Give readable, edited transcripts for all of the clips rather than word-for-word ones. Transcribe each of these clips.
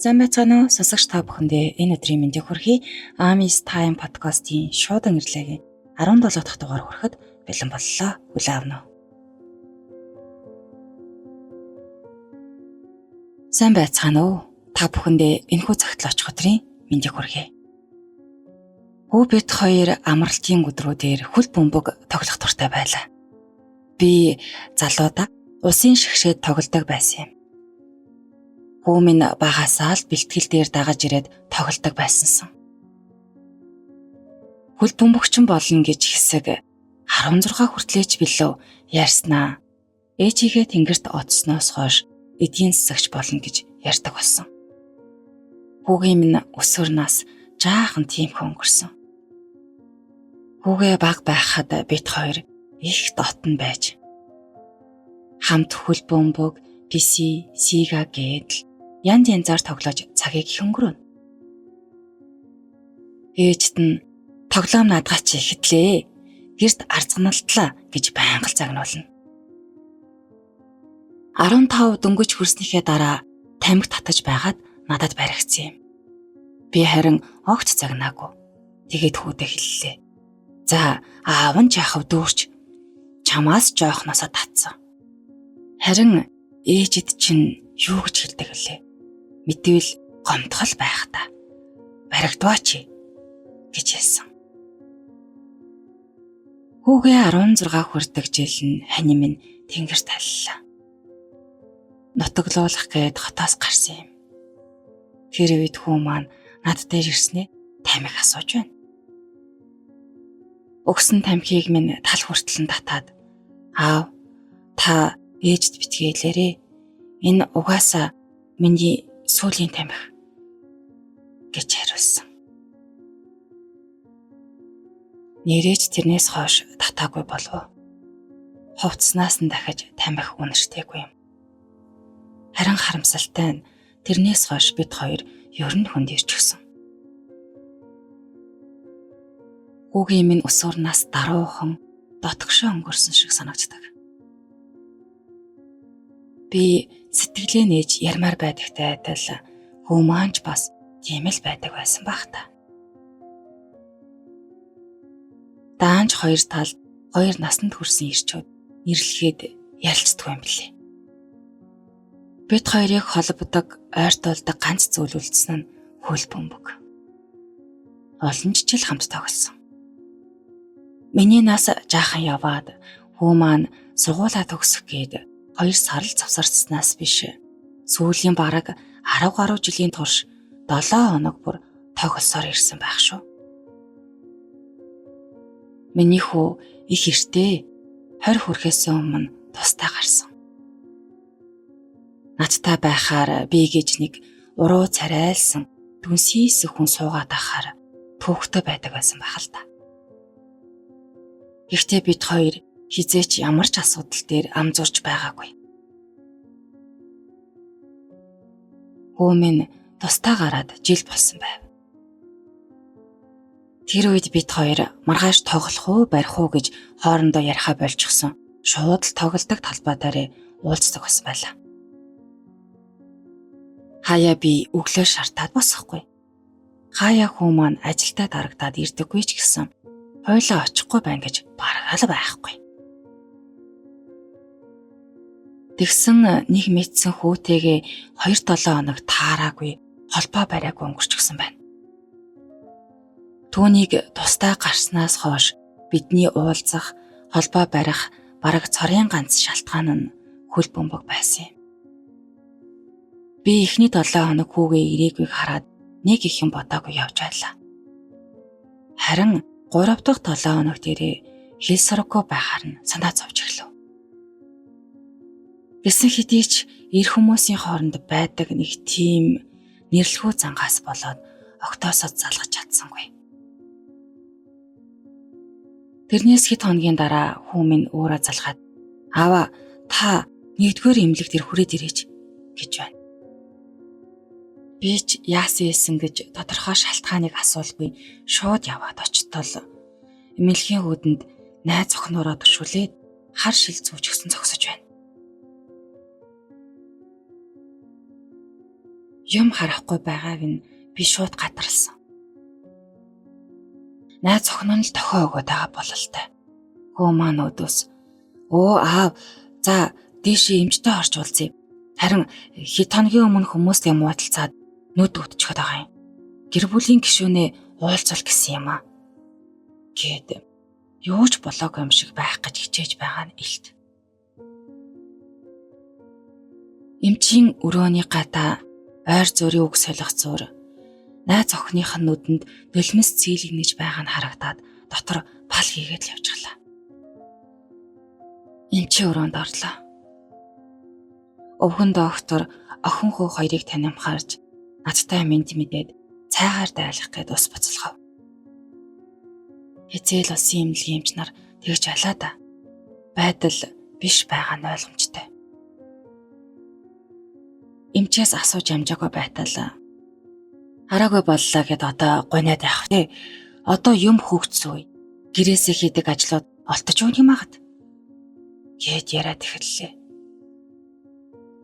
Сайн байцгаана уу? Сонсогч та бүхэндээ энэ өдрийн мэндийг хүргэе. Amis Time podcast-ийн шуудан ирлэгийн 17 дахь дугаар хүрэхэд бэлэн боллоо. Хүлээн авна уу? Сайн байцгаана уу? Та бүхэндээ энэхүү цагт л очих өдрийн мэндийг хүргэе. Хүү бид хоёр амралтын өдрүүдээр хөл бөмбөг тоглох дуртай байлаа. Би залуудаа усын шигшээд тоглодог байсан юм. Хүү минь багасаа л бэлтгэл дээр дагаж ирээд тоглодог байсансан. Хөл бөмбөгчин болно гэж хэсэг 16 хүртлээч билүү ярьснаа. Ээжигээ тэнгэрт оцсноос хойш эдийн засагч болно гэж ярьдаг болсон. Хүүгийн минь өсвөр нас жаахан тиймхэн өнгөрсөн. Хүүгээ баг байхад бид хоёр их дотн байж хамт хөл бөмбөг, писи, сига гэдэл янзаар тоглож цагийг их өнгөрөөнө. Ээжт нь тоглоом наадгаа чи ихэтлээ. Гэрт арцганалтлаа гэж байнга л загнуулна. 15 дөнгөж хүрснийхээ дараа тамхи татаж байгаад надад баригдсан юм. Би харин огт загнаагүй. Тэгээд хүүдээ хэллээ. За, аав нь жаахав дүүрч чамаас жоохносоо татсан. Харин ээжид чинь юу гэж хэлдэг лээ? Мэдвэл гомдгол байх та. Баригдваач гэж хэлсэн. Хүүгээ 16 хүрдэг жил нь хань минь тэнгэрт таллаа. Нутаглуулах гээд хотоос гарсан юм. Тэр үед хүү маань над дээр ирснээ тамхи асууж байна. Өгсөн тамхиг минь тал хүртэл нь татаад аав та ээжд битгий хэлээрээ. Энэ угаасаа миний сүүлийн тамхи гэж хариулсан. Нэрэж тэрнээс хойш татаагүй болов. Хувцснаас нь дахиж тамхи үнэртэйгүй юм. Харин харамсалтай нь тэрнээс хойш бид хоёр ер нь хүнд ирчихсэн. Хүүгийн минь өсвөр нас даруухан дотгошоо өнгөрсөн шиг санагддаг. Би сэтгэлээ нээж ярмаар байдагтай адил хүү маанч бас тийм л байдаг байсан байх та. Даанч хоёр талд хоёр насанд хүрсэн ирчүүд нэрлэхэд ялцдаггүй юм билээ. Бид хоёрыг холбодог ойртуулдаг ганц зүйл үлдсэн нь хөл бөмбөг. Олон жил хамт тоглосон. Миний нас жаахан яваад хүү маань сургуулаа төгсөх гээд 2 сар л завсарцснаас биш. Сүүлийн бараг 10 гаруй жилийн турш 7 хоног бүр тоглосоор ирсэн байх шүү. Миний хүү их эртээ 20 хүрэхээс өмнө тустай гарсан. Надтай байхаар би гэж нэг уруу царайлсан дүнсийс хүн суугаад ахаар түүхтэй байдаг байсан байх л та. Гэхдээ бид хоёр хизээч ямар ч асуудал дээр ам зурж байгаагүй. Хүү минь тустай гараад жил болсон байв. Тэр үед бид хоёр маргааш тоглох уу барих уу гэж хоорондоо яриха болчихсон. Шууд л тоглодог талбай дээр уулздаг бас байлаа. Хаяа би өглөө шартаад босохгүй. Хаяа хүү маань ажилдаа дарагдаад ирдэггүй ч гэсэн хойлоо очихгүй байна гэж баргаал байхгүй. Тэгсэн нэг мэдсэн хүүтэйгээ 2-7 хоног таараагүй холбоо бариагүй өнгөрчихсөн байна. Түүнийг тустай гарснаас хойш бидний уулзах, холбоо барих бараг цорын ганц шалтгаан нь хөл бөмбөг байсан юм. Би эхний 7 хоног хүүгээ ирээгүй хараад нэг их юм бодоогүй явж байлаа. Харин 3 дахь 7 хоног дээрээ хэл сураггүй байхаар нь санаа зовж эхлэв. Гэсэн хэдий ч эр хүмүүсийн хооронд байдаг нэг тийм нэрлэхүү зангаас болоод октоосоо залгаж чадсангүй. Тэрнээс хэд хоногийн дараа хүү минь өөрөө залгаад "Аава, та 1-р эмнэлэг дээр хүрээд ирээч" гэж байна. Би ч яасан ийсэн гэж тодорхой шалтгааныг асуулгүй шууд яваад очтол эмнэлгийн үүдэнд найз охиноороо төшүүлээд хар шил зүүжгсэн зогсож байна. юм харахгүй байгааг нь би шууд гадарсан. Найз охин нь л тохио өгöd байгаа бололтой. Хөө маань өдөөс "Өө аав, за дээшээ эмчтэй орж уулзъя. Харин хэд хоногийн өмнө хүмүүстэй муудалцаад нүд өдчихөд байгаа юм. Гэр бүлийн гишүүнээ уулзвал гэсэн юм аа." Гэд юу ч болоогүй юм шиг байх гэж хичээж байгаа нь илт. Эмчийн өрөөний гадаа ойр зүрийн үг солих зур найз охиных нь нүдэнд нулимс цэглэгнэж байгаа нь харагдаад дотор пал хийгээд л явжгалаа. Эмчийн өрөөнд орлоо. Өвгөн доктор охин хүү хоёрыг танимхаарж надтай мэд мэдээд цайгаар дайлах гээд ус буцалгав. Хизээл улсын эмнэлгийн эмч нар тэгж алаа да. Байдал биш байгаа нь ойлгомжтой. Эмчээс асууж амжаагүй байтал хараагүй боллоо гэд одоо гуниад явах тий. Одоо юм хөгжсөн үе. Гэрээсээ хийдэг ажлууд олтож өгөх юм агад. Гэд яриад эхэллээ.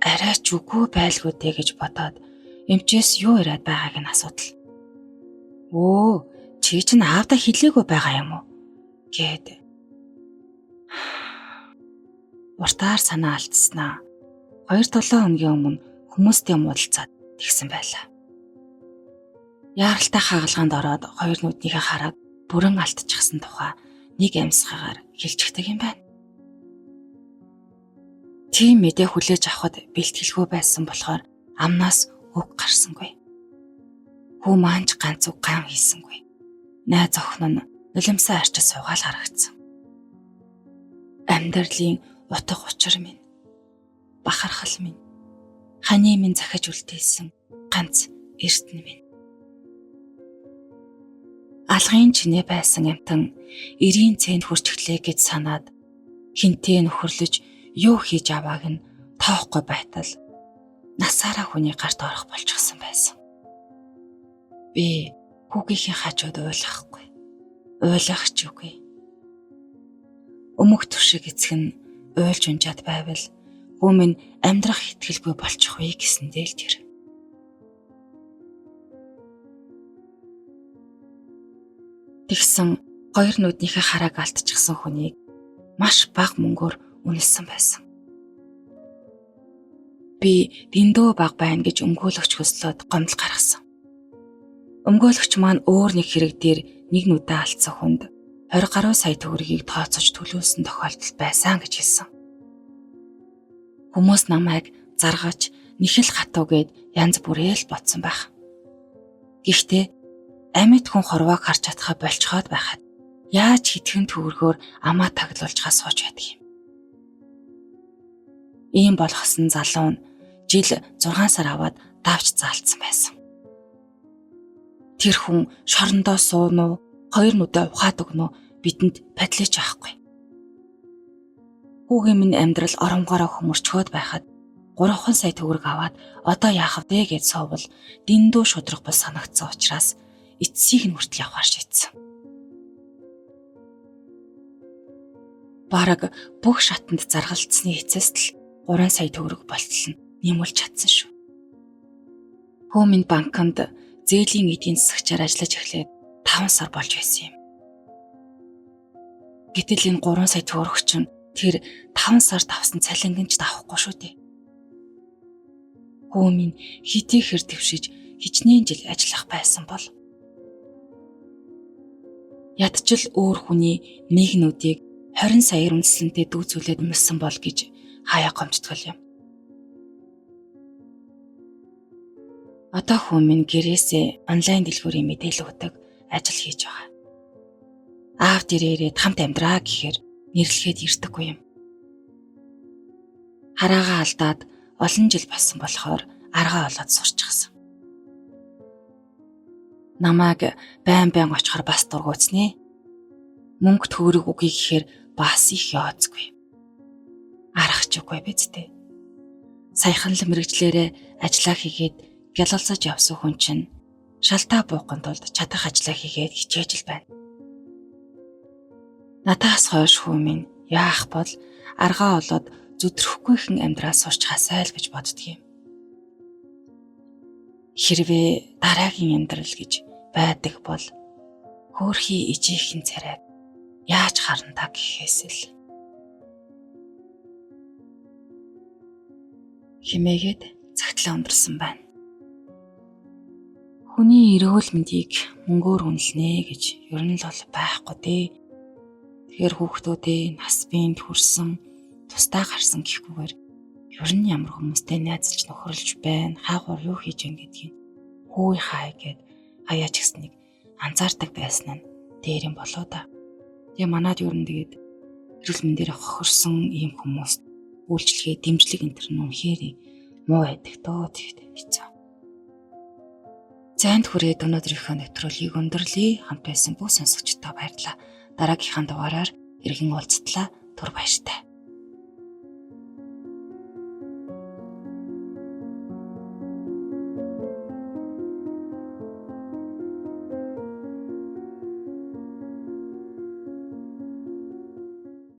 Арай ч үгүй байлгүй дээ гэж бодоод эмчээс юу яриад байгааг нь асуудал. "Өө, чи чинь аавдаа хэлээгүй байгаа юм уу?" гэд. Уртаар санаа алдснаа. 2-7 хоногийн өмнө хүмүүстэй муудалцаад тэгсэн байлаа. Яаралтай хагалгаанд ороод хоёр нүднийхээ хараад бүрэн алдчихсан тухай нэг амьсгаагаар хэлчихдэг юм байна. Тийм мэдээ хүлээж авахд бэлтгэлгүй байсан болохоор амнаас үг гарсангүй. Хүү маань ч ганц үг ган хийсэнгүй. Найз охин нь нулимсаа арчиж суугаал харагдсан. Амьдралын утга учир минь, бахархал минь, ханы минь захиж үлдээсэн ганц эрдэнэ минь. Алгын чинээ байсан амтан эрийн цэнд хүрчглээ гэж санаад хинтээ нөхөрлөж юу хийж авааг нь тоохгүй байтал насаараа хүний гарт орох болчихсон байсан. Би хүүгийнхээ хажууд ойлгах ч үгүй. Өмг төршиг эцэг нь уйлж унжаад байвал хүү минь амьдрах итгэлгүй болчих вэ гэсэндээ л тэр. Тэгсэн хоёр нүднийхээ харааг алдчихсан хүнийг маш бага мөнгөөр үнэлсэн байсан. Би дэндүү бага байна гэж өмгөөлөгч хөслөөд гомдол гаргасан. Өмгөөлөгч маань өөр нэг хэрэг дээр нэг нүдээ алдсан хүнд 20 гаруй сая төгрөгийг тооцож төлүүлсэн тохиолдол байсан гэж хэлсэн. Хүмүүс намайг заргаж нэхэл хатуугээд янз бүрээр л бодсон байх. Гэхдээ амьд хүн хорвоог харж чадхаа болцоход байхад яаж хитгэн төгрөгөөр амаа таглуулж сууж байдаг юм. Ийм болгосон залуу нь жил 6 сар аваад давж заалтсан байсан. Тэр хүн шорондоо суунуу, хоёр нүдээ ухаад өгнө бидэнд падлиж авахгүй. Хүүгийн минь амьдрал оромгороо хөмөрчгөөд байхад 3 сая төгрөг аваад одоо яах вэ гэж суувал дэндүү шудраг бол санагдсан учраас эцсийг нь хүртэл явахаар шийдсэн. Бараг бүх шатанд заргалцсны эцэст л 3 сая төгрөг болтол нь нэмүүлж чадсан шүү. Хүү минь банкнд зээлийн эдийн засагчаар ажиллаж эхлээд 5 сар болж байсан юм. Гэтэл энэ 3 сая төгрөг чинь тэр 5 сард авсан цалингч давахгүй шүү дээ. Хүү минь хитэйхэр твшиж хичнээн жил ажиллах байсан бол ядчил өөр хүний нэг нүдийг 20 саяар үндэслэнтэй дүүцүүлээд өмөлсөн бол гэж хаяа гомдтгол юм. Одоо хүү минь гэрээсээ онлайн дэлгүүрийн мэдээлэл өгдөг ажил хийж байгаа. Аав дээрээ хамт амьдраа гэхээр нэрлэхэд ирдэггүй юм. Хараагаа алдаад олон жил болсон болохоор аргаа олоод сурчихсан. Намайг байн очихоор бас дургуутснээ. Мөнгө төгрөг үгүй гэхээр бас их яоцгүй. Арах ч үгүй биз дээ. Саяхан л мэрэгчлэрээ ажиллаа хийгээд гялалцаж явсан хүн чинь шалтаа буухын тулд чадах ажиллаа хийгээд хичээж л байна. Натаас хойш хүү минь яах бол аргаа олоод зүтрэхгүйхэн амьдраа сурчхаасай л гэж боддөг юм. Хэрвээ дараагийн амьдрал гэж байдаг бол хөөрхий ижийнхэн царайг яаж харна та гэхээс л хэмээгээд цагтлаа өнгөрсөн байна. Хүний эрүүл мэндийг мөнгөөр үнэлнэ гэж ер нь л бол байхгүй дээ. Тэгэхээр хүүхдүүдээ нас биед хүрсэн, тусдаа гарсан гэхгүйгээр ер нь ямар хүмүүстэй найзалж нөхөрлөж байна, хаагуур юу хийж байна гэдгийг хөөе хай гэд хаяач гэснийг анзаардаг байсан нь дээр юм болоо да. Тэгээ манад ер нь тэгээд эрүүл мэндээр хохирсон ийм хүмүүст үйлчлэгээ, дэмжлэг энэ төр нь үнэхээр муу байдаг дөө тэгээд хэцүү. Зайд хүрээд өнөөдрийнхөө нэвтрүүлгийг өндөрлөе. Хамт байсан бүх сонсогчдоо баярлалаа. Дараагийнхаа дугаараар иргэн уулзтлаа. Түр баяртай.